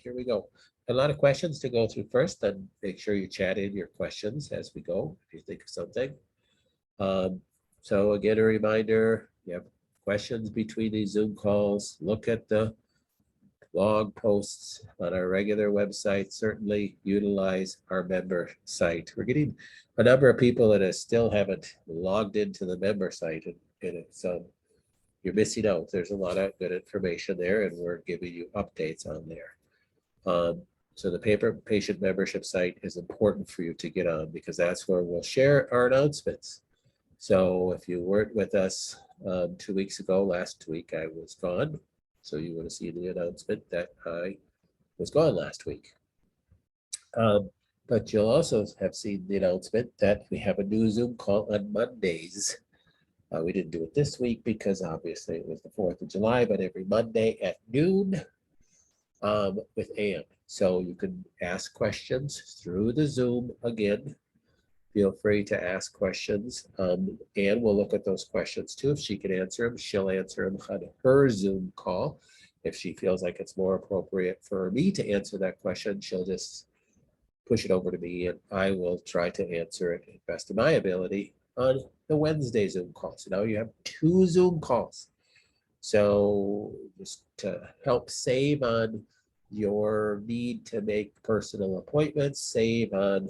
here we go. A lot of questions to go through first, then make sure you chat in your questions as we go, if you think of something. So again, a reminder, you have questions between these Zoom calls, look at the blog posts on our regular website, certainly utilize our member site. We're getting a number of people that still haven't logged into the member site, and it's you're missing out. There's a lot of good information there, and we're giving you updates on there. So the patient membership site is important for you to get on, because that's where we'll share our announcements. So if you weren't with us 2 weeks ago, last week I was gone. So you would have seen the announcement that I was gone last week. But you'll also have seen the announcement that we have a new Zoom call on Mondays. We didn't do it this week because obviously it was the 4th of July, but every Monday at noon with Ann. So you can ask questions through the Zoom again. Feel free to ask questions. Ann will look at those questions too. If she can answer them, she'll answer them on her Zoom call. If she feels like it's more appropriate for me to answer that question, she'll just push it over to me, and I will try to answer it to the best of my ability on the Wednesday Zoom call. So now you have 2 Zoom calls. So just to help save on your need to make personal appointments, save on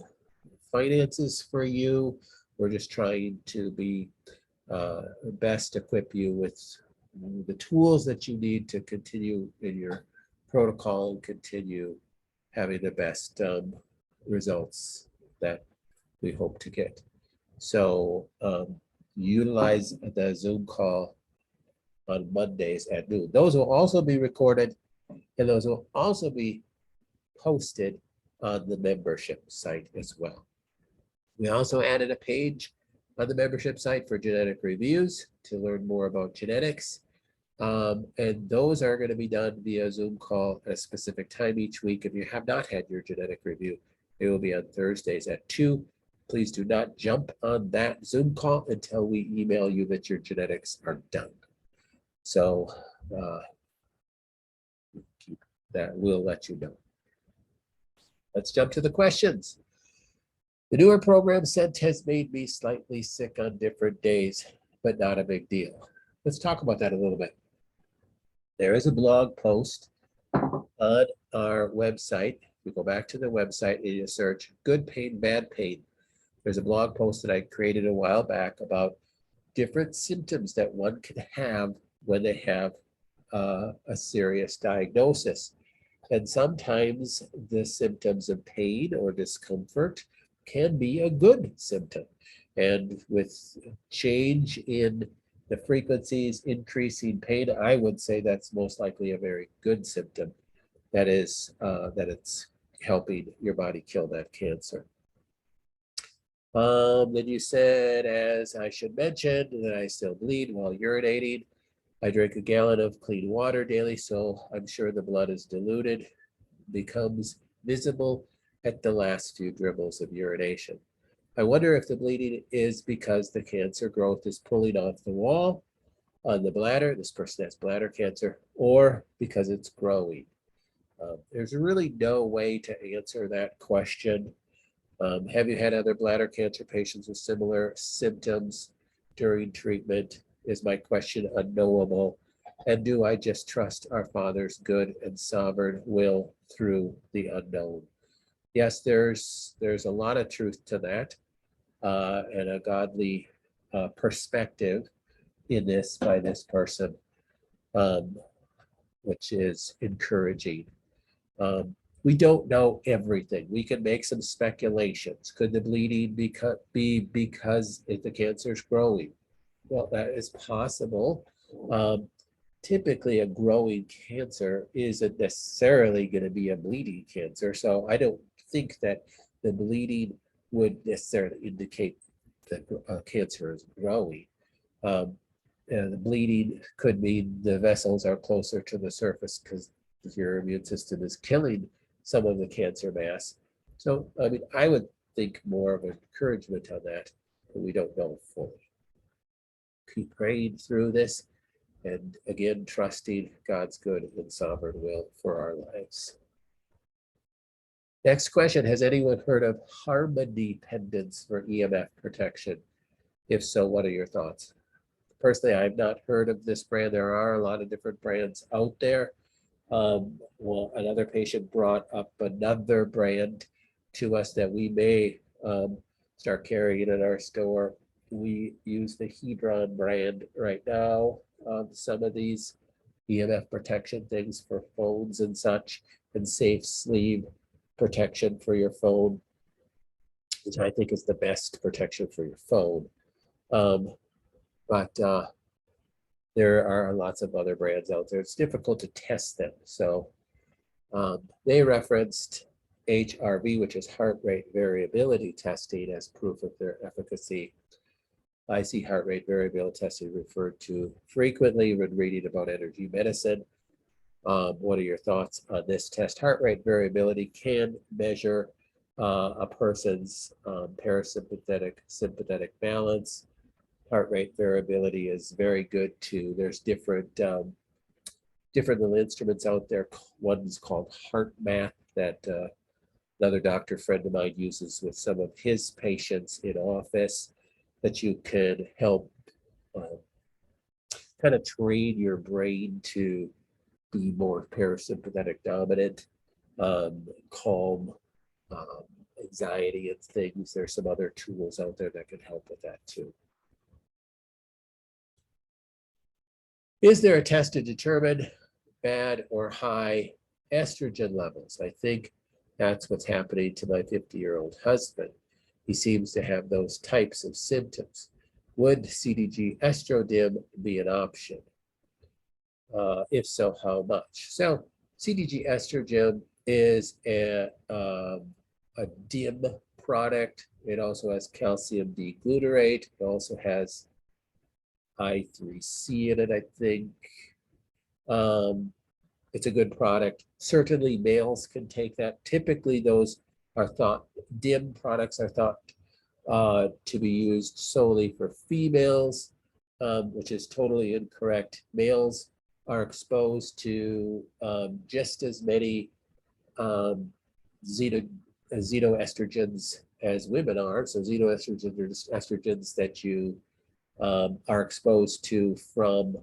finances for you, we're just trying to be best equip you with the tools that you need to continue in your protocol and continue having the best results that we hope to get. So utilize the Zoom call on Mondays at noon. Those will also be recorded, and those will also be posted on the membership site as well. We also added a page on the membership site for genetic reviews to learn more about genetics. And those are going to be done via Zoom call at a specific time each week. If you have not had your genetic review, it will be on Thursdays at 2. Please do not jump on that Zoom call until we email you that your genetics are done. So keep that, we'll let you know. Let's jump to the questions. The newer program scent has made me slightly sick on different days, but not a big deal. Let's talk about that a little bit. There is a blog post on our website. You go back to the website and you search good pain, bad pain. There's a blog post that I created a while back about different symptoms that one can have when they have a serious diagnosis. And sometimes the symptoms of pain or discomfort can be a good symptom. And with change in the frequencies, increasing pain, I would say that's most likely a very good symptom. That is, that it's helping your body kill that cancer. Then you said, as I should mention, that I still bleed while urinating. I drink a gallon of clean water daily, so I'm sure the blood is diluted, becomes visible at the last few dribbles of urination. I wonder if the bleeding is because the cancer growth is pulling off the wall on the bladder, this person has bladder cancer, or because it's growing. There's really no way to answer that question. Have you had other bladder cancer patients with similar symptoms during treatment? Is my question unknowable? And do I just trust our Father's good and sovereign will through the unknown? Yes, there's a lot of truth to that, and a godly perspective in this by this person, which is encouraging. We don't know everything. We can make some speculations. Could the bleeding be because the cancer is growing? Well, that is possible. Typically, a growing cancer isn't necessarily going to be a bleeding cancer. So I don't think that the bleeding would necessarily indicate that cancer is growing. And the bleeding could mean the vessels are closer to the surface because your immune system is killing some of the cancer mass. So, I mean, I would think more of encouragement on that, but we don't know fully. Keep praying through this, and again, trusting God's good and sovereign will for our lives. Next question, has anyone heard of Harmony pendants for EMF protection? If so, what are your thoughts? Personally, I've not heard of this brand. There are a lot of different brands out there. Well, another patient brought up another brand to us that we may start carrying in our store. We use the Hedron brand right now on some of these EMF protection things for phones and such, and safe sleeve protection for your phone, which I think is the best protection for your phone. But there are lots of other brands out there. It's difficult to test them. So they referenced HRV, which is heart rate variability testing, as proof of their efficacy. I see heart rate variability testing referred to frequently when reading about energy medicine. What are your thoughts on this test? Heart rate variability can measure a person's parasympathetic sympathetic balance. Heart rate variability is very good too. There's different little instruments out there. One's called HeartMath that another doctor friend of mine uses with some of his patients in office, that you could help kind of train your brain to be more parasympathetic dominant, calm anxiety and things. There's some other tools out there that can help with that too. Is there a test to determine bad or high estrogen levels? I think that's what's happening to my 50-year-old husband. He seems to have those types of symptoms. Would CDG estrodim be an option? If so, how much? So CDG estrogen is a DIM product. It also has calcium D-glutarate. It also has I3C in it, I think. It's a good product. Certainly males can take that. Typically those are thought, DIM products are thought to be used solely for females, which is totally incorrect. Males are exposed to just as many xenoestrogens as women are. So xenoestrogens are just estrogens that you are exposed to from,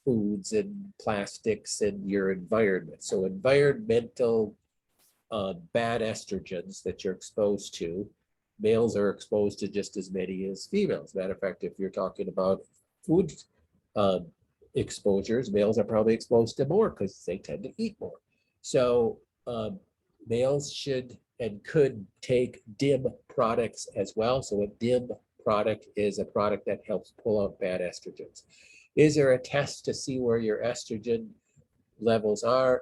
foods and plastics and your environment. So environmental bad estrogens that you're exposed to, males are exposed to just as many as females. Matter of fact, if you're talking about food exposures, males are probably exposed to more because they tend to eat more. So males should and could take DIM products as well. So a DIM product is a product that helps pull out bad estrogens. Is there a test to see where your estrogen levels are?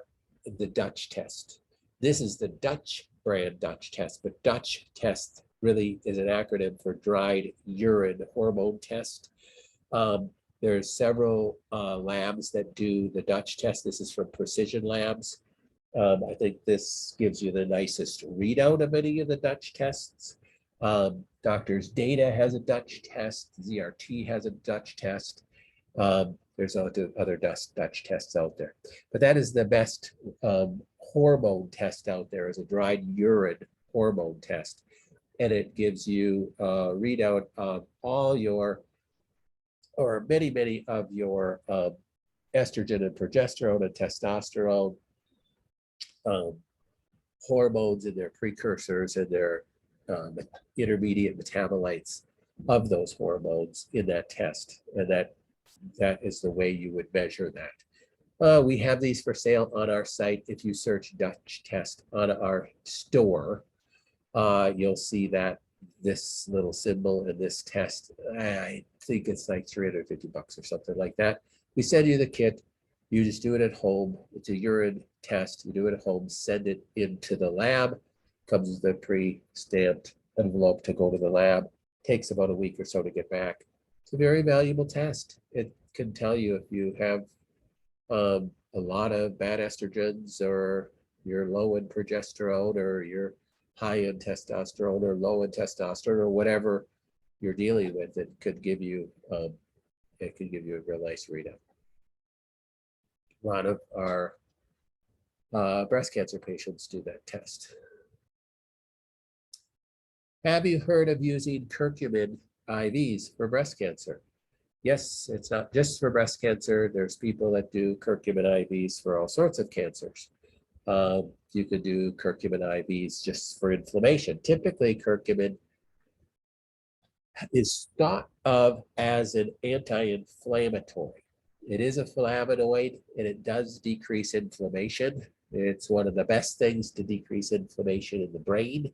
The Dutch test. This is the Dutch brand Dutch test, but Dutch test really is an acronym for dried urine hormone test. There's several labs that do the Dutch test. This is from Precision Labs. I think this gives you the nicest readout of any of the Dutch tests. Doctors Data has a Dutch test. ZRT has a Dutch test. There's other Dutch tests out there. But that is the best hormone test out there, is a dried urine hormone test. And it gives you a readout of all your, or many of your estrogen and progesterone and testosterone hormones and their precursors and their intermediate metabolites of those hormones in that test. And that is the way you would measure that. We have these for sale on our site. If you search Dutch test on our store, you'll see that this little symbol in this test. I think it's like $350 or something like that. We send you the kit. You just do it at home. It's a urine test. You do it at home, send it into the lab. Comes with a pre-stamped envelope to go to the lab. Takes about a week or so to get back. It's a very valuable test. It can tell you if you have a lot of bad estrogens, or you're low in progesterone, or you're high in testosterone, or low in testosterone, or whatever you're dealing with. It could give you a real nice readout. A lot of our breast cancer patients do that test. Have you heard of using curcumin IVs for breast cancer? Yes, it's not just for breast cancer. There's people that do curcumin IVs for all sorts of cancers. You could do curcumin IVs just for inflammation. Typically, curcumin is thought of as an anti-inflammatory. It is a flavonoid and it does decrease inflammation. It's one of the best things to decrease inflammation in the brain.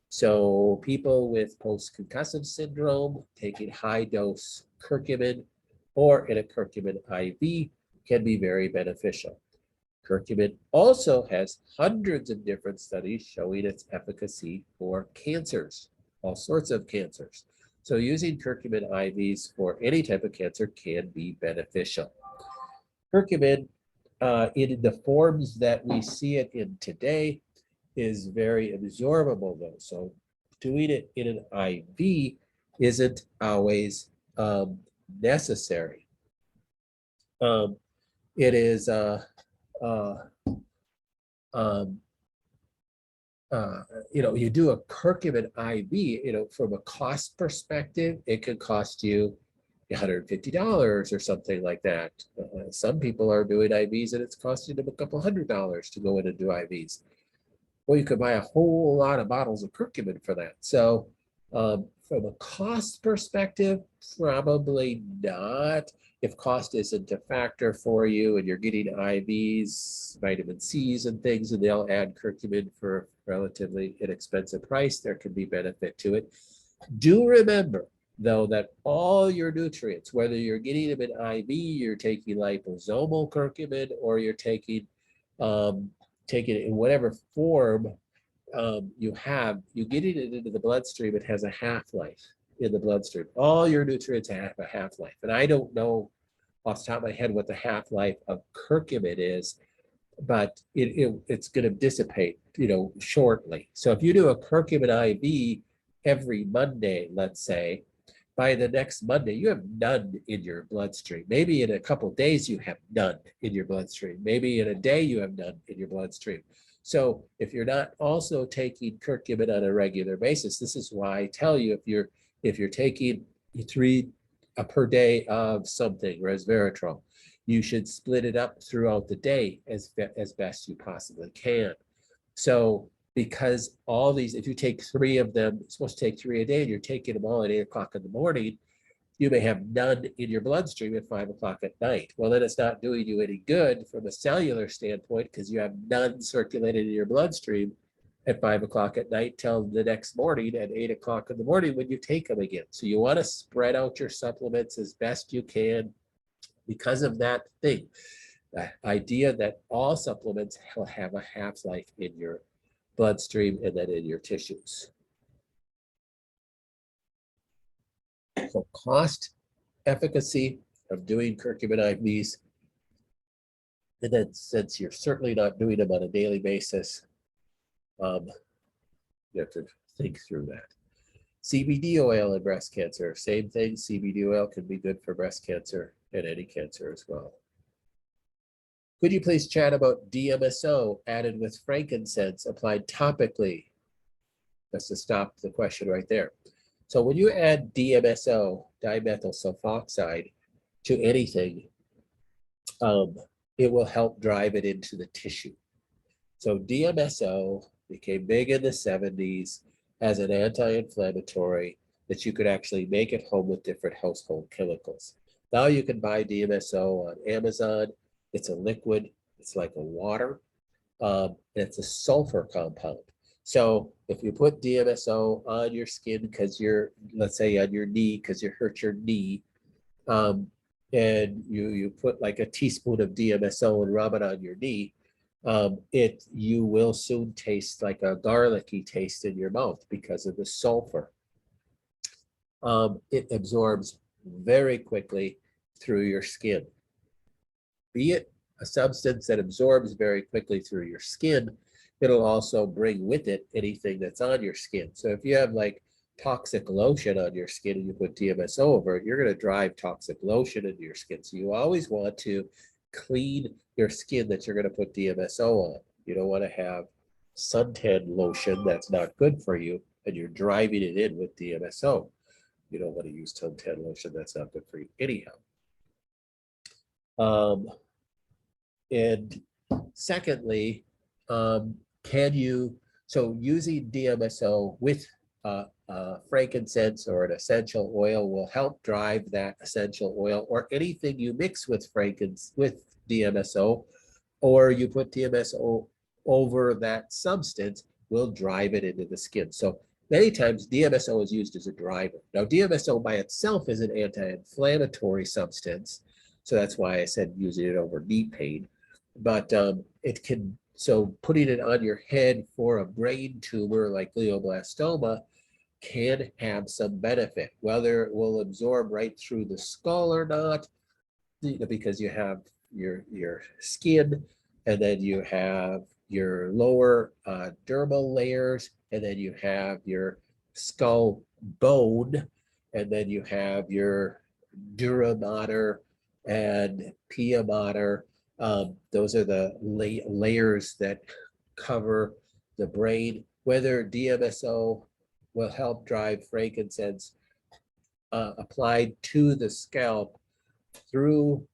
So people with post-concussive syndrome taking high dose curcumin or in a curcumin IV can be very beneficial. Curcumin also has hundreds of different studies showing its efficacy for cancers, all sorts of cancers. So using curcumin IVs for any type of cancer can be beneficial. Curcumin, in the forms that we see it in today, is very absorbable though. So doing it in an IV isn't always necessary. It is you do a curcumin IV, from a cost perspective, it could cost you $150 or something like that. Some people are doing IVs and it's costing them a couple $100 to go in and do IVs. Well, you could buy a whole lot of bottles of curcumin for that. So from a cost perspective, probably not. If cost isn't a factor for you and you're getting IVs, vitamin C's and things, and they'll add curcumin for a relatively inexpensive price, there can be benefit to it. Do remember, though, that all your nutrients, whether you're getting them in IV, you're taking liposomal curcumin, or you're taking it in whatever form you getting it into the bloodstream, it has a half-life in the bloodstream. All your nutrients have a half-life. And I don't know off the top of my head what the half-life of curcumin is, but it's going to dissipate, shortly. So if you do a curcumin IV every Monday, let's say, by the next Monday, you have none in your bloodstream. Maybe in a couple of days, you have none in your bloodstream. Maybe in a day, you have none in your bloodstream. So if you're not also taking curcumin on a regular basis, this is why I tell you, if you're taking 3 per day of something, resveratrol, you should split it up throughout the day as best you possibly can. So because all these, if you take 3 of them, you're supposed to take 3 a day, and you're taking them all at 8 o'clock in the morning, you may have none in your bloodstream at 5 o'clock at night. Well, then it's not doing you any good from a cellular standpoint because you have none circulated in your bloodstream at 5 o'clock at night till the next morning at 8 o'clock in the morning when you take them again. So you want to spread out your supplements as best you can because of that thing. The idea that all supplements will have a half-life in your bloodstream and then in your tissues. So cost, efficacy of doing curcumin IVs, and then since you're certainly not doing them on a daily basis, you have to think through that. CBD oil in breast cancer, same thing. CBD oil can be good for breast cancer and any cancer as well. Could you please chat about DMSO added with frankincense applied topically? That's to stop the question right there. So when you add DMSO, dimethyl sulfoxide, to anything, it will help drive it into the tissue. So DMSO became big in the 70s as an anti-inflammatory that you could actually make at home with different household chemicals. Now you can buy DMSO on Amazon. It's a liquid. It's like a water. It's a sulfur compound. So if you put DMSO on your skin because let's say on your knee because you hurt your knee, and you put like a teaspoon of DMSO and rub it on your knee, you will soon taste like a garlicky taste in your mouth because of the sulfur. It absorbs very quickly through your skin. Be it a substance that absorbs very quickly through your skin, it'll also bring with it anything that's on your skin. So if you have like toxic lotion on your skin and you put DMSO over it, you're going to drive toxic lotion into your skin. So you always want to clean your skin that you're going to put DMSO on. You don't want to have suntan lotion that's not good for you, and you're driving it in with DMSO. You don't want to use suntan lotion that's not good for you anyhow. And secondly, can you, so using DMSO with frankincense or an essential oil will help drive that essential oil, or anything you mix with with DMSO, or you put DMSO over that substance will drive it into the skin. So many times DMSO is used as a driver. Now DMSO by itself is an anti-inflammatory substance. So that's why I said using it over knee pain. But it can, so putting it on your head for a brain tumor like glioblastoma can have some benefit. Whether it will absorb right through the skull or not, because you have your skin, and then you have your lower dermal layers, and then you have your skull bone, and then you have your dura mater and pia mater. Those are the layers that cover the brain. Whether DMSO will help drive frankincense applied to the scalp through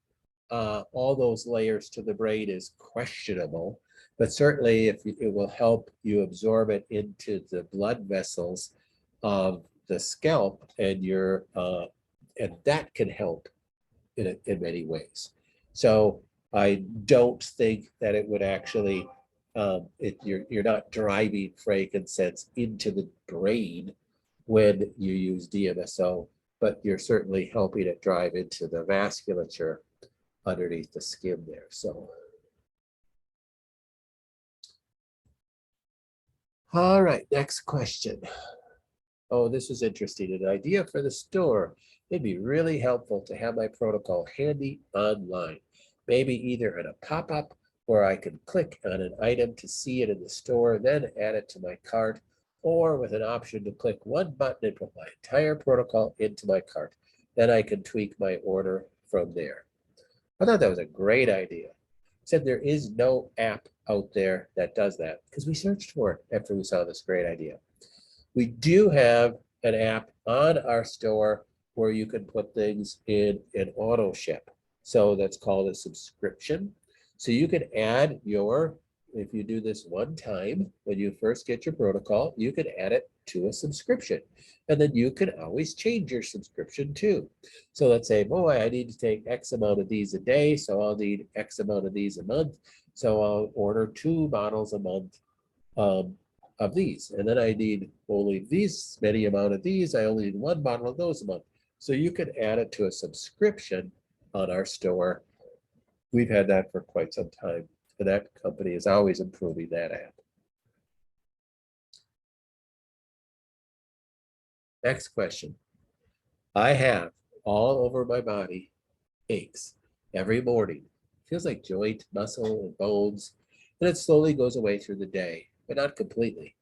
all those layers to the brain is questionable, but certainly if it will help you absorb it into the blood vessels of the scalp, and and that can help in many ways. So I don't think that it would actually, you're not driving frankincense into the brain when you use DMSO, but you're certainly helping it drive into the vasculature underneath the skin there. So, all right, next question. Oh, this was interesting. An idea for the store. It'd be really helpful to have my protocol handy online, maybe either in a pop-up where I can click on an item to see it in the store, then add it to my cart, or with an option to click one button and put my entire protocol into my cart. Then I can tweak my order from there. I thought that was a great idea. Said there is no app out there that does that, because we searched for it after we saw this great idea. We do have an app on our store where you can put things in an auto ship. So that's called a subscription. So you can add if you do this one time, when you first get your protocol, you can add it to a subscription. And then you can always change your subscription too. So let's say, boy, I need to take X amount of these a day, so I'll need X amount of these a month. So I'll order 2 bottles a month of these. And then I need only these many amount of these. I only need 1 bottle of those a month. So you could add it to a subscription on our store. We've had that for quite some time, and that company is always improving that app. Next question. I have all over my body aches every morning. Feels like joint, muscle, and bones, and it slowly goes away through the day, but not completely.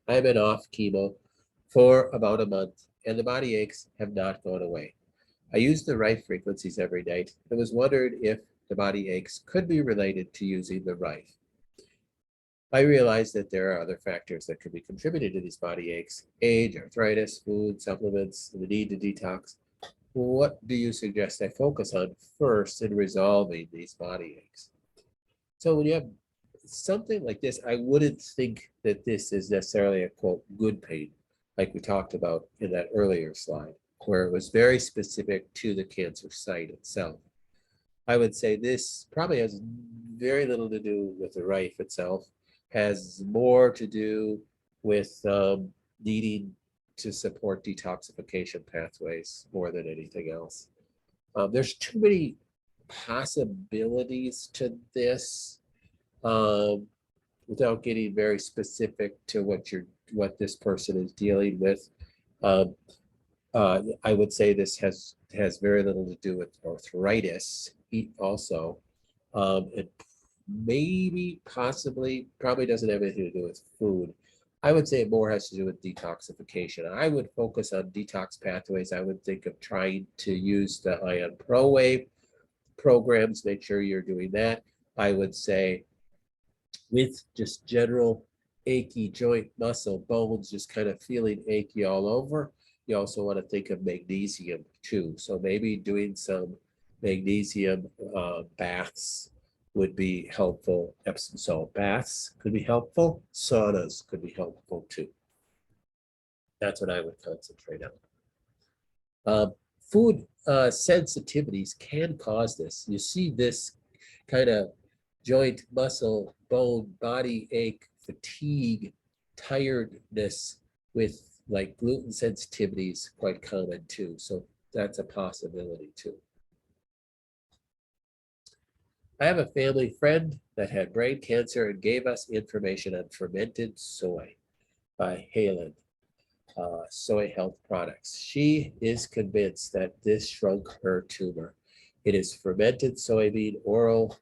I've been off chemo for about a month, and the body aches have not gone away. I use the Rife frequencies every night and was wondering if the body aches could be related to using the Rife. I realize that there are other factors that could be contributing to these body aches: age, arthritis, food, supplements, and the need to detox. What do you suggest I focus on first in resolving these body aches? So when you have something like this, I wouldn't think that this is necessarily a quote good pain, like we talked about in that earlier slide, where it was very specific to the cancer site itself. I would say this probably has very little to do with the Rife itself, has more to do with needing to support detoxification pathways more than anything else. There's too many possibilities to this without getting very specific to what this person is dealing with. I would say this has very little to do with arthritis also. It maybe, possibly, probably doesn't have anything to do with food. I would say it more has to do with detoxification. I would focus on detox pathways. I would think of trying to use the Ion Pro Wave programs, make sure you're doing that. I would say with just general achy joint, muscle, bones, just kind of feeling achy all over. You also want to think of magnesium too. So maybe doing some magnesium baths would be helpful. Epsom salt baths could be helpful. Saunas could be helpful too. That's what I would concentrate on. Food sensitivities can cause this. You see this kind of joint, muscle, bone, body ache, fatigue, tiredness with like gluten sensitivities quite common too. So that's a possibility too. I have a family friend that had brain cancer and gave us information on fermented soy by Halen. Soy health products. She is convinced that this shrunk her tumor. It is fermented soybean oral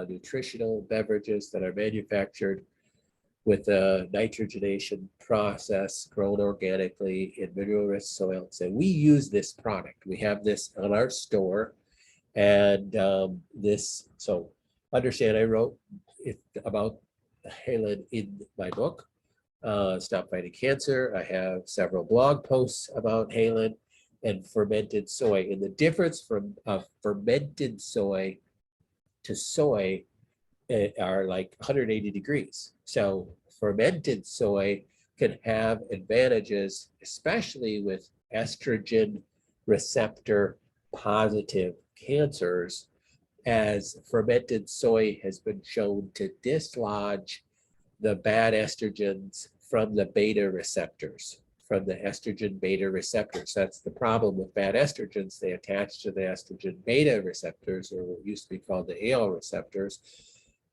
nutritional beverages that are manufactured with a nitrogenation process grown organically in mineral-rich soils. And we use this product. We have this on our store. And so understand I wrote about Halen in my book. Stop Fighting Cancer. I have several blog posts about Halen and fermented soy. And the difference from fermented soy to soy are like 180 degrees. So fermented soy can have advantages, especially with estrogen receptor positive cancers, as fermented soy has been shown to dislodge the bad estrogens from the beta receptors, from the estrogen beta receptors. That's the problem with bad estrogens. They attach to the estrogen beta receptors, or what used to be called the AL receptors,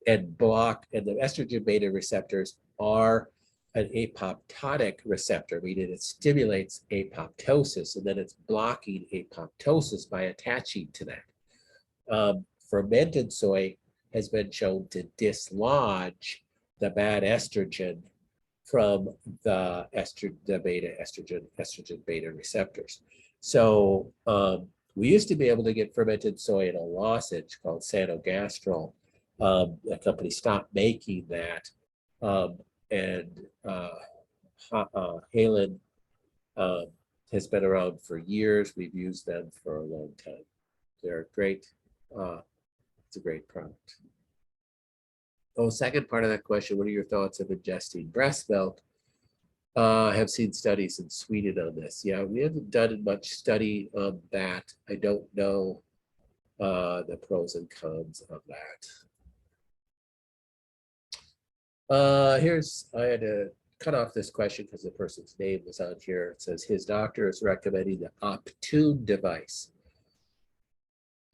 and block, and the estrogen beta receptors are an apoptotic receptor, meaning it stimulates apoptosis, and then it's blocking apoptosis by attaching to that. Fermented soy has been shown to dislodge the bad estrogen from the estrogen beta receptors. So we used to be able to get fermented soy in a lozenge called Sanogastrel. The company stopped making that, and Halen has been around for years. We've used them for a long time. They're great. It's a great product. Oh, second part of that question, what are your thoughts of ingesting breast milk? I have seen studies in Sweden on this. Yeah, we haven't done much study on that. I don't know the pros and cons of that. I had to cut off this question because the person's name was on here. It says his doctor is recommending the Optune device.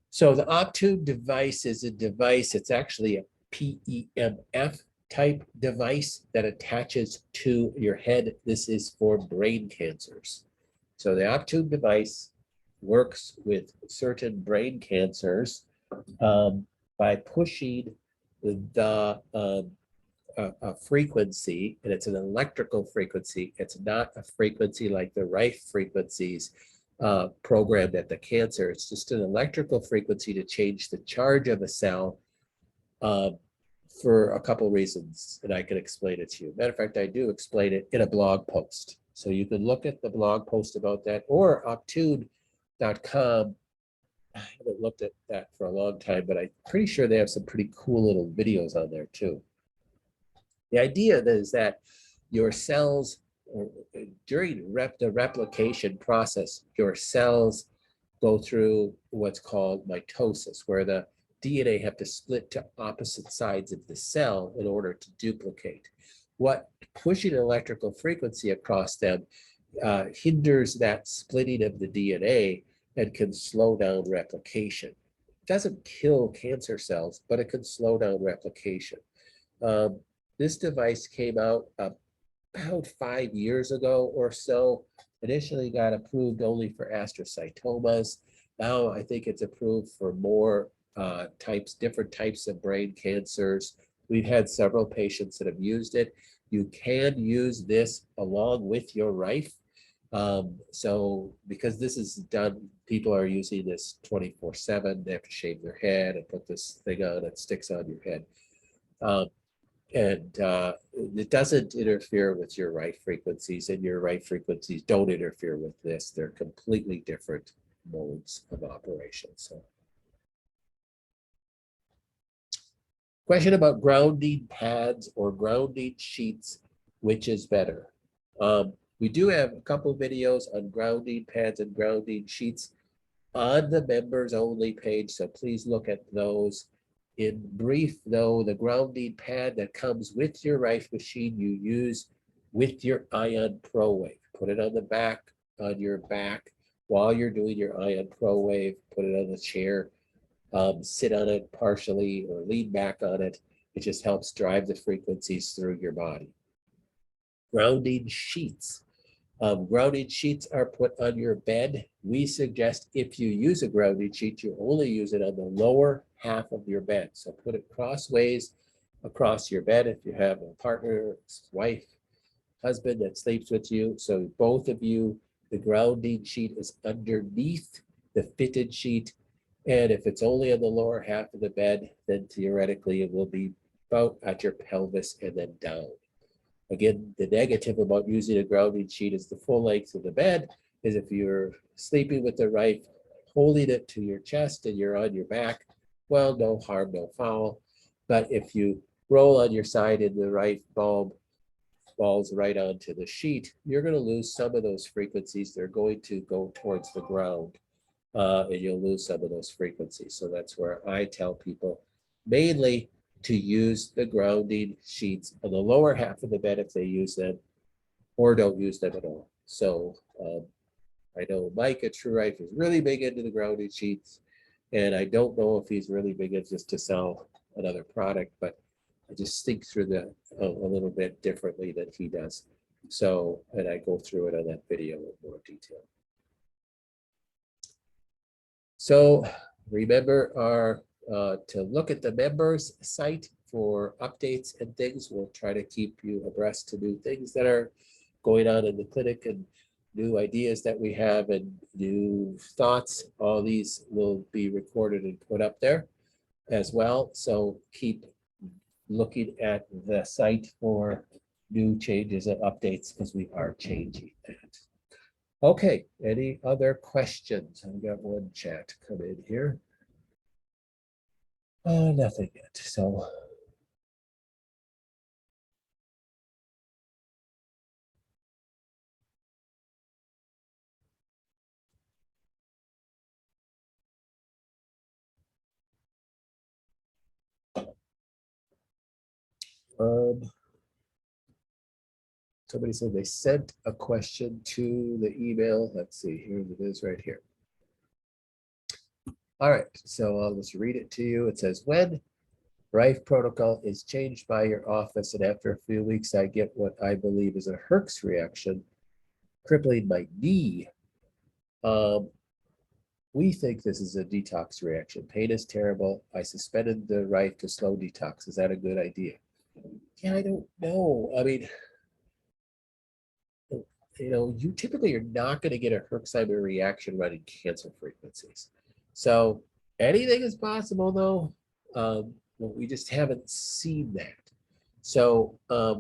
So the Optune device is a device, it's actually a PEMF type device that attaches to your head. This is for brain cancers. So the Optune device works with certain brain cancers by pushing the frequency, and it's an electrical frequency. It's not a frequency like the Rife frequencies programmed at the cancer. It's just an electrical frequency to change the charge of a cell for a couple reasons, and I can explain it to you. Matter of fact, I do explain it in a blog post. So you can look at the blog post about that, or optune.com. I haven't looked at that for a long time, but I'm pretty sure they have some pretty cool little videos on there too. The idea is that your cells, during the replication process, your cells go through what's called mitosis, where the DNA have to split to opposite sides of the cell in order to duplicate. What pushing an electrical frequency across them hinders that splitting of the DNA and can slow down replication. It doesn't kill cancer cells, but it can slow down replication. This device came out about 5 years ago or so. Initially got approved only for astrocytomas. Now I think it's approved for more different types of brain cancers. We've had several patients that have used it. You can use this along with your Rife. So because this is done, people are using this 24/7. They have to shave their head and put this thing on that sticks on your head. And it doesn't interfere with your right frequencies, and your right frequencies don't interfere with this. They're completely different modes of operation. So, question about grounding pads or grounding sheets, which is better? We do have a couple videos on grounding pads and grounding sheets on the members only page, so please look at those. In brief, though, the grounding pad that comes with your Rife machine, you use with your Ion Pro Wave. Put it on the back, on your back, while you're doing your Ion Pro Wave. Put it on the chair, sit on it partially, or lean back on it. It just helps drive the frequencies through your body. Grounding sheets. Grounding sheets are put on your bed. We suggest if you use a grounding sheet, you only use it on the lower half of your bed. So put it crossways across your bed if you have a partner, wife, husband that sleeps with you. So both of you, the grounding sheet is underneath the fitted sheet. And if it's only on the lower half of the bed, then theoretically it will be about at your pelvis and then down. Again, the negative about using a grounding sheet is the full length of the bed, is if you're sleeping with the Rife, holding it to your chest and you're on your back, well, no harm, no foul. But if you roll on your side and the Rife bulb falls right onto the sheet, you're going to lose some of those frequencies. They're going to go towards the ground, and you'll lose some of those frequencies. So that's where I tell people mainly to use the grounding sheets on the lower half of the bed if they use them, or don't use them at all. So I know Mike at True Rife is really big into the grounding sheets, and I don't know if he's really big into just to sell another product, but I just think through the a little bit differently than he does. So, and I go through it on that video in more detail. So remember to look at the members site for updates and things. We'll try to keep you abreast to new things that are going on in the clinic and new ideas that we have and new thoughts. All these will be recorded and put up there as well. So keep looking at the site for new changes and updates because we are changing that. Okay, any other questions? I've got one chat come in here. Nothing yet. So somebody said they sent a question to the email. Let's see, here it is right here. All right, so I'll just read it to you. It says, when Rife protocol is changed by your office and after a few weeks I get what I believe is a Herx reaction, crippling my knee. We think this is a detox reaction. Pain is terrible. I suspended the Rife to slow detox. Is that a good idea? Yeah, I don't know. I mean, you typically are not going to get a Herxheimer reaction running cancer frequencies. So anything is possible, though. We just haven't seen that. So I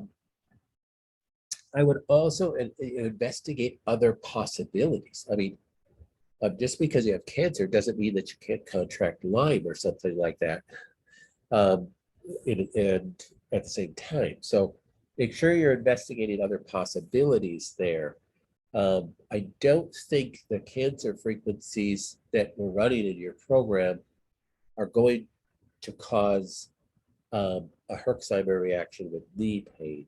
would also investigate other possibilities. I mean, just because you have cancer doesn't mean that you can't contract Lyme or something like that. And at the same time. So make sure you're investigating other possibilities there. I don't think the cancer frequencies that we're running in your program are going to cause a Herxheimer reaction with knee pain.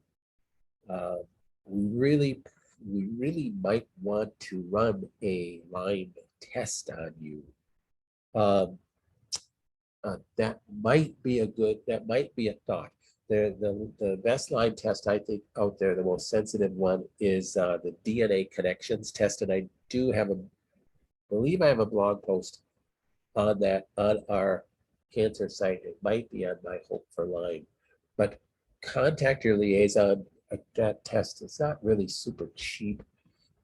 We really might want to run a Lyme test on you. That might be a thought. The best Lyme test I think out there, the most sensitive one, is the DNA connections test, and I believe I have a blog post on that on our cancer site. It might be on My Hope for Lyme, but contact your liaison. That test is not really super cheap,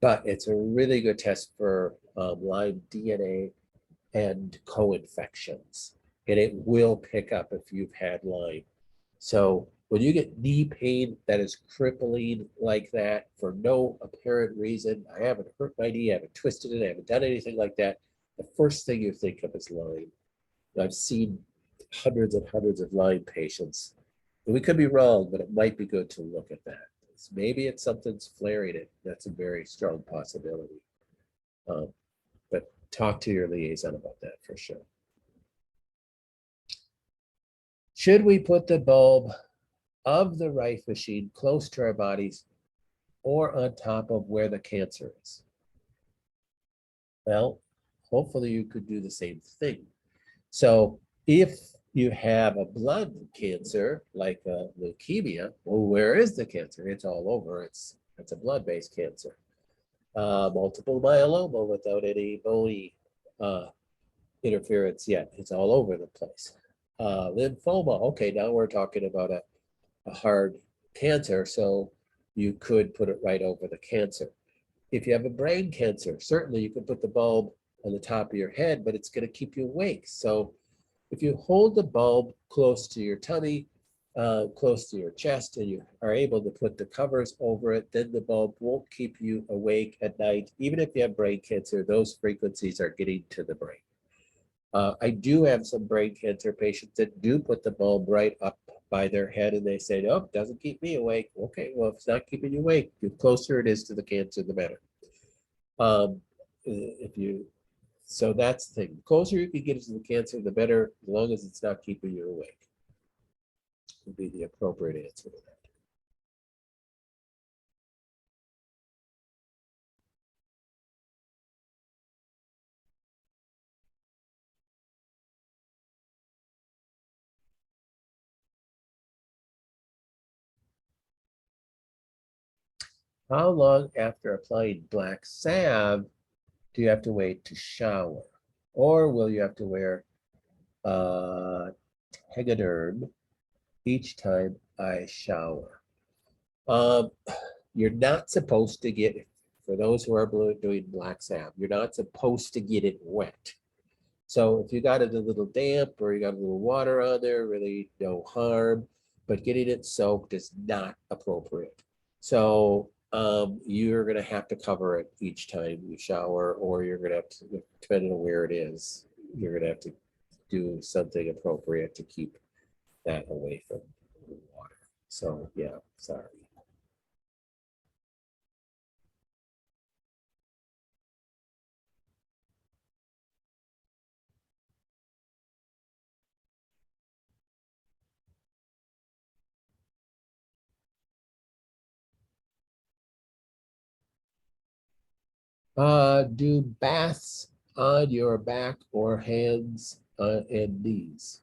but it's a really good test for Lyme DNA and co-infections, and it will pick up if you've had Lyme. So When you get knee pain that is crippling like that for no apparent reason, I haven't hurt my knee, I haven't twisted it, I haven't done anything like that. The first thing you think of is Lyme. I've seen hundreds and hundreds of Lyme patients. And we could be wrong, but it might be good to look at that. Maybe it's something's flaring it. That's a very strong possibility. But talk to your liaison about that for sure. Should we put the bulb of the Rife machine close to our bodies or on top of where the cancer is? Well, hopefully you could do the same thing. So if you have a blood cancer, like leukemia, well, where is the cancer? It's all over. It's a blood-based cancer. Multiple myeloma without any bony interference yet. It's all over the place. Lymphoma, okay, now we're talking about a hard cancer, so you could put it right over the cancer. If you have a brain cancer, certainly you can put the bulb on the top of your head, but it's going to keep you awake. So if you hold the bulb close to your tummy, close to your chest, and you are able to put the covers over it, then the bulb won't keep you awake at night. Even if you have brain cancer, those frequencies are getting to the brain. I do have some brain cancer patients that do put the bulb right up by their head and they say, no, it doesn't keep me awake. Okay, well, if it's not keeping you awake, the closer it is to the cancer, the better. So that's the thing. The closer you can get to the cancer, the better, as long as it's not keeping you awake. Would be the appropriate answer to that. How long after applying black salve do you have to wait to shower? Or will you have to wear Tegaderm each time I shower? You're not supposed to get, for those who are doing black salve, you're not supposed to get it wet. So if you got it a little damp or you got a little water on there, really no harm, but getting it soaked is not appropriate. So you're gonna have to cover it each time you shower, or you're gonna have to, depending on where it is, you're gonna have to do something appropriate to keep that away from water. So yeah, sorry. Do baths on your back or hands and knees?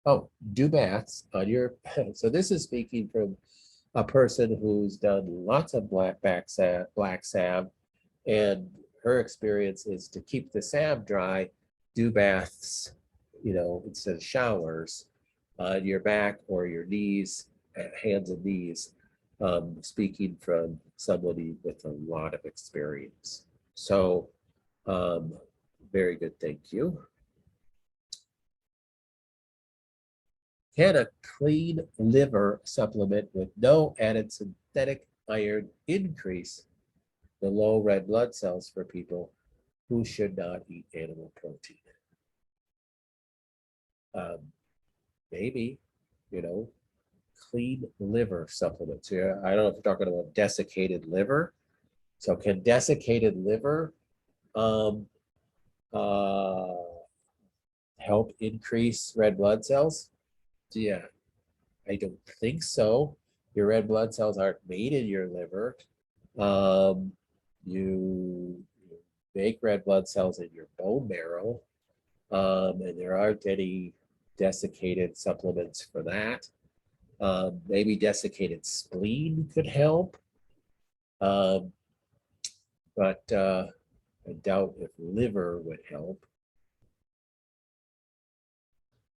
Oh, do baths on your, so this is speaking from a person who's done lots of black salve, and her experience is to keep the salve dry, do baths, instead of showers on your back or your knees, hands and knees, speaking from somebody with a lot of experience. So, very good, thank you. Can a clean liver supplement with no added synthetic iron increase the low red blood cells for people who should not eat animal protein? Maybe, clean liver supplements. Here, I don't know if you're talking about desiccated liver. So can desiccated liver uh, help increase red blood cells? Yeah, I don't think so. Your red blood cells aren't made in your liver. You make red blood cells in your bone marrow, and there aren't any desiccated supplements for that. Maybe desiccated spleen could help, but I doubt if liver would help.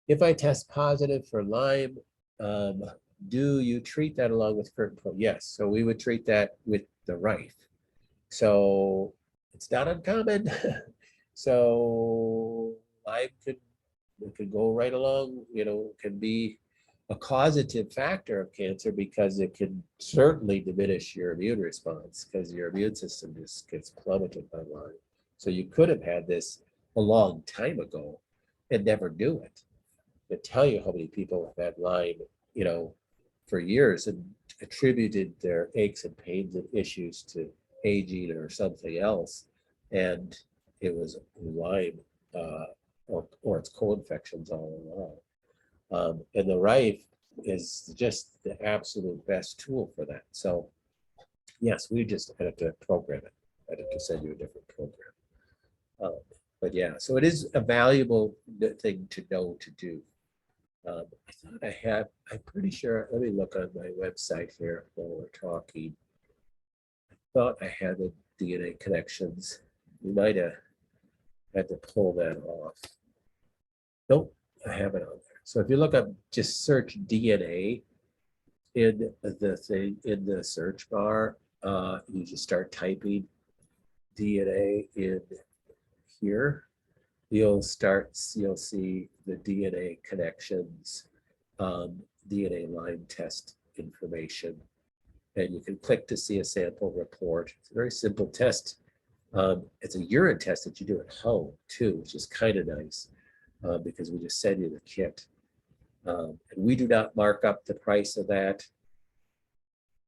If I test positive for Lyme, do you treat that along with curtain flow? Yes, so we would treat that with the Rife. So it's not uncommon. So Lyme could go right along, can be a causative factor of cancer because it can certainly diminish your immune response because your immune system just gets plummeted by Lyme. So you could have had this a long time ago and never knew it. I tell you how many people have had Lyme, for years and attributed their aches and pains and issues to aging or something else. And it was Lyme or it's co-infections all along. And the Rife is just the absolute best tool for that. So yes, we just had to program it. I had to send you a different program. But yeah, so it is a valuable thing to know to do. I thought I had, I'm pretty sure, let me look on my website here while we're talking. I thought I had the DNA connections. We might have had to pull that off. Nope, I have it on there. So if you look up, just search DNA in the thing, in the search bar, you just start typing DNA in here. You'll see the DNA connections, DNA Lyme test information, and you can click to see a sample report. It's a very simple test. It's a urine test that you do at home too, which is kind of nice because we just send you the kit. And we do not mark up the price of that.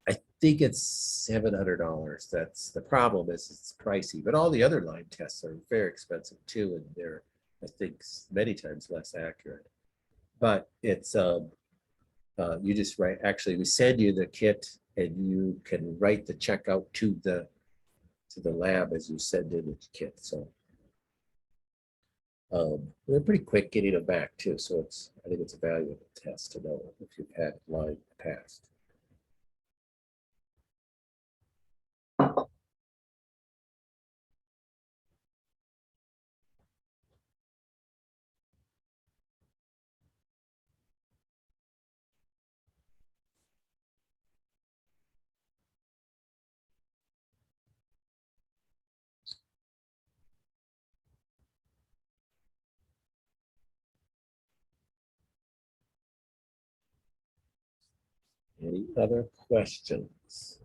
I think it's $700. That's the problem, is it's pricey, but all the other Lyme tests are very expensive too, and they're, I think, many times less accurate. But it's you just write. Actually, we send you the kit, and you can write the check out to the lab as you send in the kit. So they're pretty quick getting them back too. So I think it's a valuable test to know if you've had Lyme in the past. Any other questions?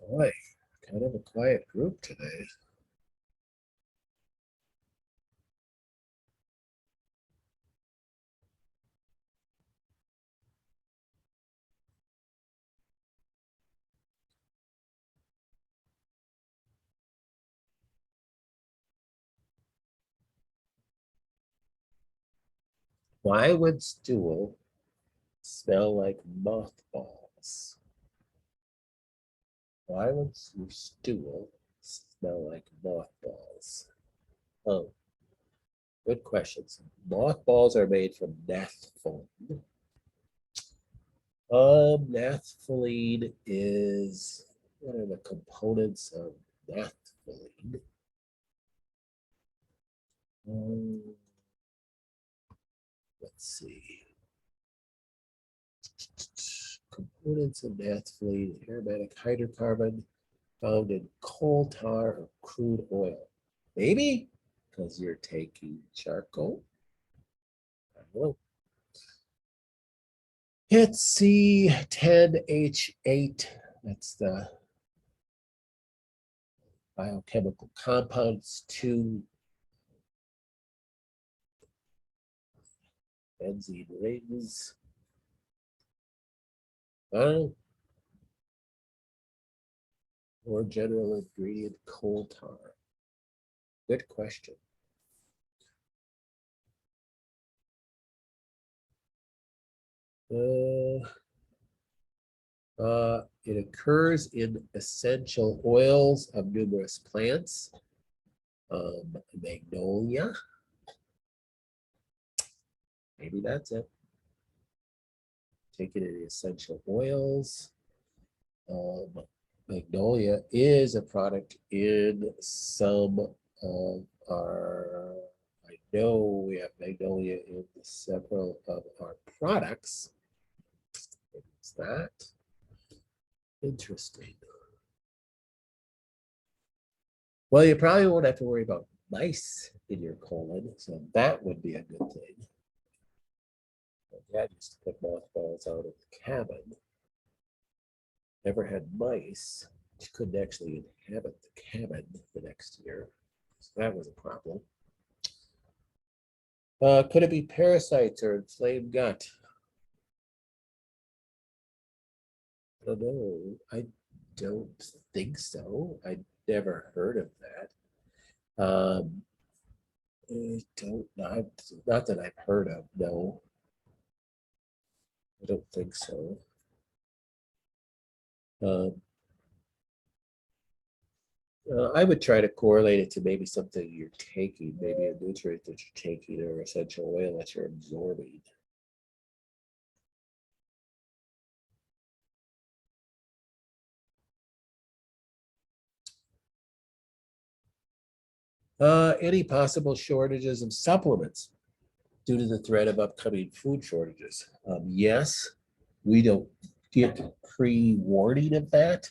Boy, kind of a quiet group today. Why would stool smell like mothballs? Why would your stool smell like mothballs? Oh, good questions. Mothballs are made from naphthalene. Naphthalene is, what are the components of naphthalene? Let's see. Components of naphthalene, aromatic hydrocarbon found in coal tar or crude oil. Maybe because you're taking charcoal. I don't know. It's C10H8. That's the biochemical compounds. Two benzene rings. More general ingredient, coal tar. Good question. It occurs in essential oils of numerous plants. Magnolia. Maybe that's it. Take it in essential oils. Magnolia is a product in some of our, I know we have Magnolia in several of our products. Is that interesting? Well, you probably won't have to worry about mice in your colon, so that would be a good thing. My dad used to put mothballs out of the cabin. Never had mice. She couldn't actually inhabit the cabin the next year. So that was a problem. Could it be parasites or inflamed gut? I don't know. I don't think so. I never heard of that. I don't know. Not that I've heard of. No, I don't think so. Um, I would try to correlate it to maybe something you're taking, maybe a nutrient that you're taking or essential oil that you're absorbing. Any possible shortages of supplements due to the threat of upcoming food shortages? Yes, we don't get pre-warning of that.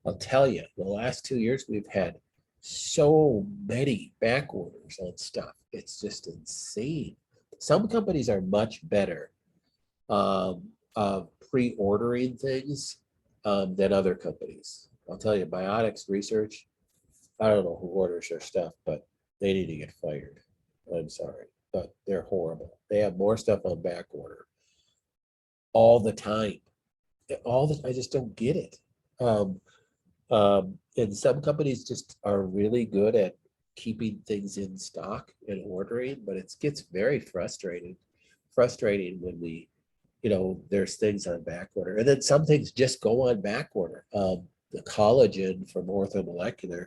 I'll tell you, the last 2 years we've had so many back orders on stuff. It's just insane. Some companies are much better of pre-ordering things than other companies. I'll tell you, Biotics Research, I don't know who orders their stuff, but they need to get fired. I'm sorry, but they're horrible. They have more stuff on back order all the time. I just don't get it. And some companies just are really good at keeping things in stock and ordering, but it gets very frustrating when there's things on back order. And then some things just go on back order. The collagen from Orthomolecular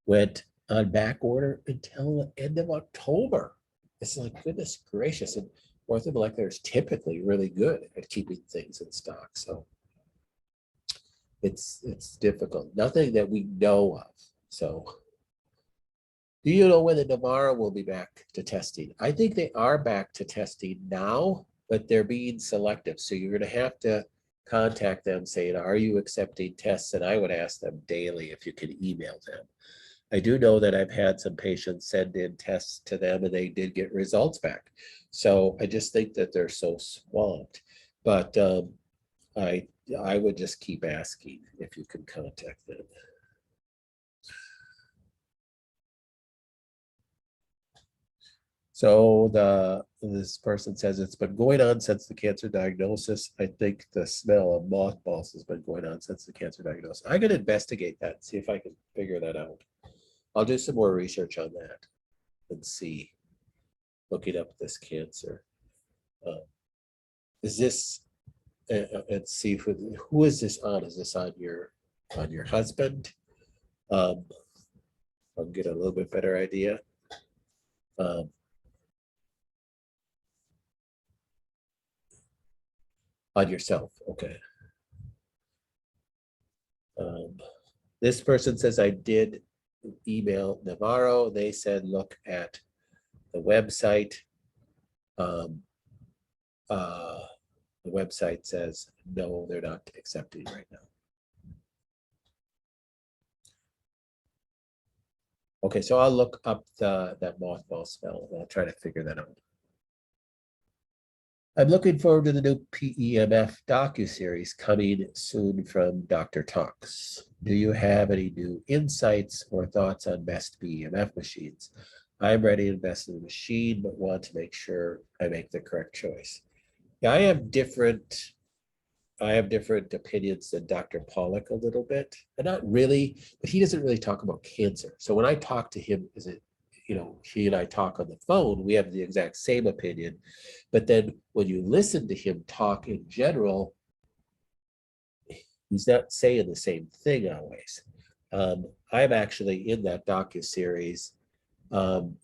went on back order until the end of October. It's like, goodness gracious. And Orthomolecular is typically really good at keeping things in stock. So it's difficult. Nothing that we know of. So do you know when the Navarro will be back to testing? I think they are back to testing now, but they're being selective. So you're going to have to contact them saying, are you accepting tests? And I would ask them daily if you can email them. I do know that I've had some patients send in tests to them and they did get results back. So I just think that they're so swamped. But I would just keep asking if you can contact them. So this person says it's been going on since the cancer diagnosis. I think the smell of mothballs has been going on since the cancer diagnosis. I'm going to investigate that and see if I can figure that out. I'll do some more research on that and see, looking up this cancer. Is this, let's see, who is this on? Is this on your husband? I'll get a little bit better idea. On yourself, okay. This person says I did email Navarro. They said look at the website. The website says no, they're not accepting right now. Okay, so I'll look up that mothball smell and I'll try to figure that out. I'm looking forward to the new PEMF docuseries coming soon from Dr. Talks. Do you have any new insights or thoughts on best PEMF machines? I'm ready to invest in the machine, but want to make sure I make the correct choice. Yeah, I have different opinions than Dr. Pollock a little bit, and not really, but he doesn't really talk about cancer. So when I talk to him, he and I talk on the phone, we have the exact same opinion. But then when you listen to him talk in general, he's not saying the same thing always. I'm actually in that docuseries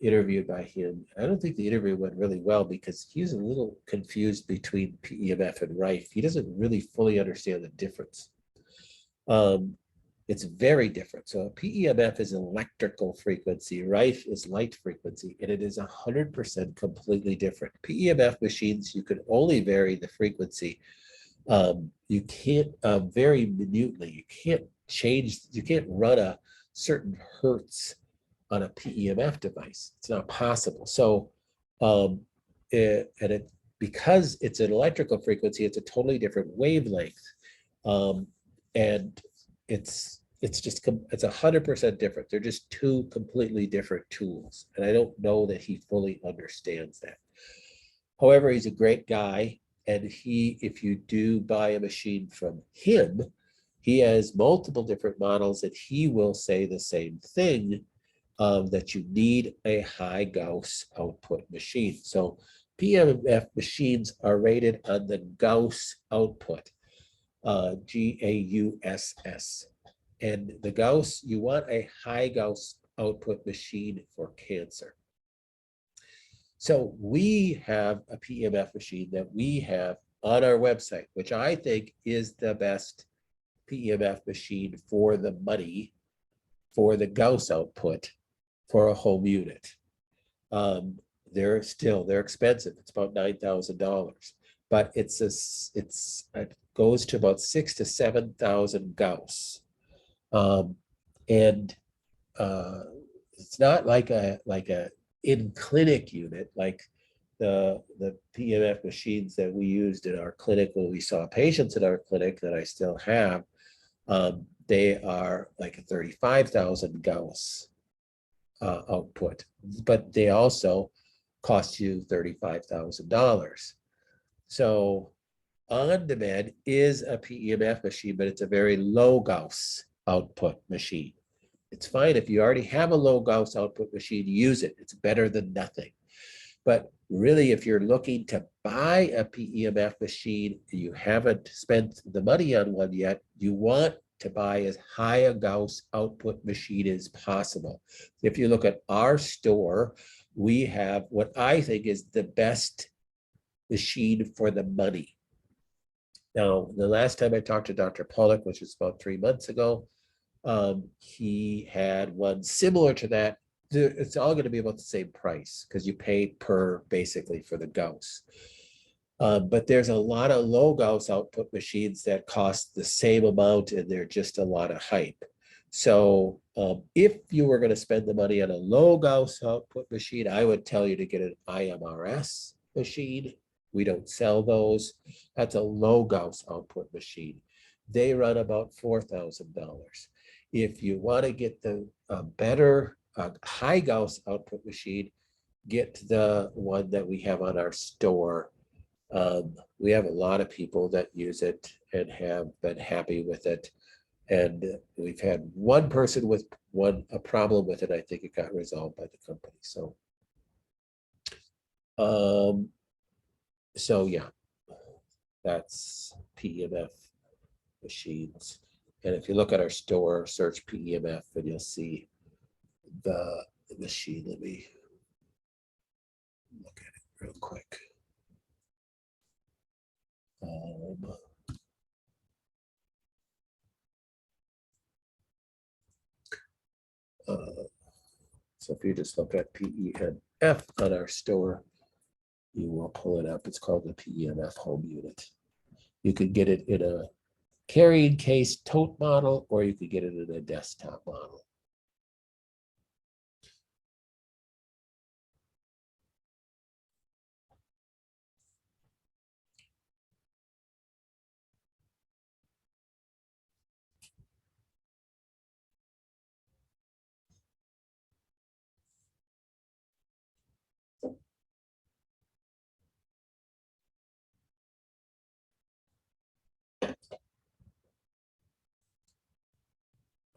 interviewed by him. I don't think the interview went really well because he's a little confused between PEMF and Rife. He doesn't really fully understand the difference. It's very different. So PEMF is electrical frequency, RIFE is light frequency, and it is 100% completely different. PEMF machines, you can only vary the frequency. You can't vary minutely. You can't change, you can't run a certain hertz on a PEMF device. It's not possible. So, because it's an electrical frequency, it's a totally different wavelength. And it's just, it's 100% different. They're just two completely different tools. And I don't know that he fully understands that. However, he's a great guy. And if you do buy a machine from him, he has multiple different models and he will say the same thing, that you need a high Gauss output machine. So PEMF machines are rated on the Gauss output, Gauss. And the Gauss, you want a high Gauss output machine for cancer. So we have a PEMF machine that we have on our website, which I think is the best PEMF machine for the money, for the Gauss output, for a home unit. They're expensive. It's about $9,000, but it goes to about 6,000 to 7,000 Gauss. And it's not like a in-clinic unit like the PEMF machines that we used in our clinic when we saw patients in our clinic that I still have. They are like a 35,000 Gauss output, but they also cost you $35,000. So On-Demand is a PEMF machine, but it's a very low Gauss output machine. It's fine if you already have a low Gauss output machine, use it. It's better than nothing. But really, if you're looking to buy a PEMF machine, you haven't spent the money on one yet, you want to buy as high a Gauss output machine as possible. If you look at our store, we have what I think is the best machine for the money. Now, the last time I talked to Dr. Pollock, which was about 3 months ago, he had one similar to that. It's all going to be about the same price because you pay per basically for the Gauss. But there's a lot of low Gauss output machines that cost the same amount and they're just a lot of hype. So if you were going to spend the money on a low Gauss output machine, I would tell you to get an IMRS machine. We don't sell those. That's a low Gauss output machine. They run about $4,000. If you want to get the better high Gauss output machine, get the one that we have on our store. We have a lot of people that use it and have been happy with it. And we've had one person with a problem with it. I think it got resolved by the company. So yeah, that's PEMF machines. And if you look at our store, search PEMF and you'll see the machine. Let me look at it real quick. So if you just look at PEMF on our store, you will pull it up. It's called the PEMF home unit. You could get it in a carrying case tote model, or you could get it in a desktop model.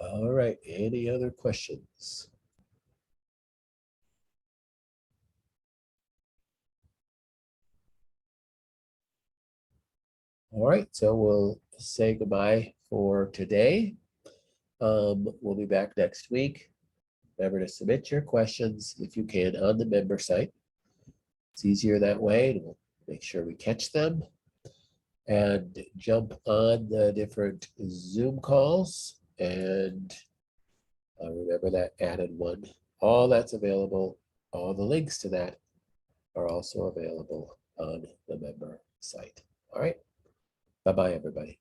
All right, any other questions? All right, so we'll say goodbye for today. We'll be back next week. Remember to submit your questions if you can on the member site. It's easier that way, and we'll make sure we catch them. And jump on the different Zoom calls And remember that added one. All that's available, all the links to that are also available on the member site. All right. Bye-bye, everybody.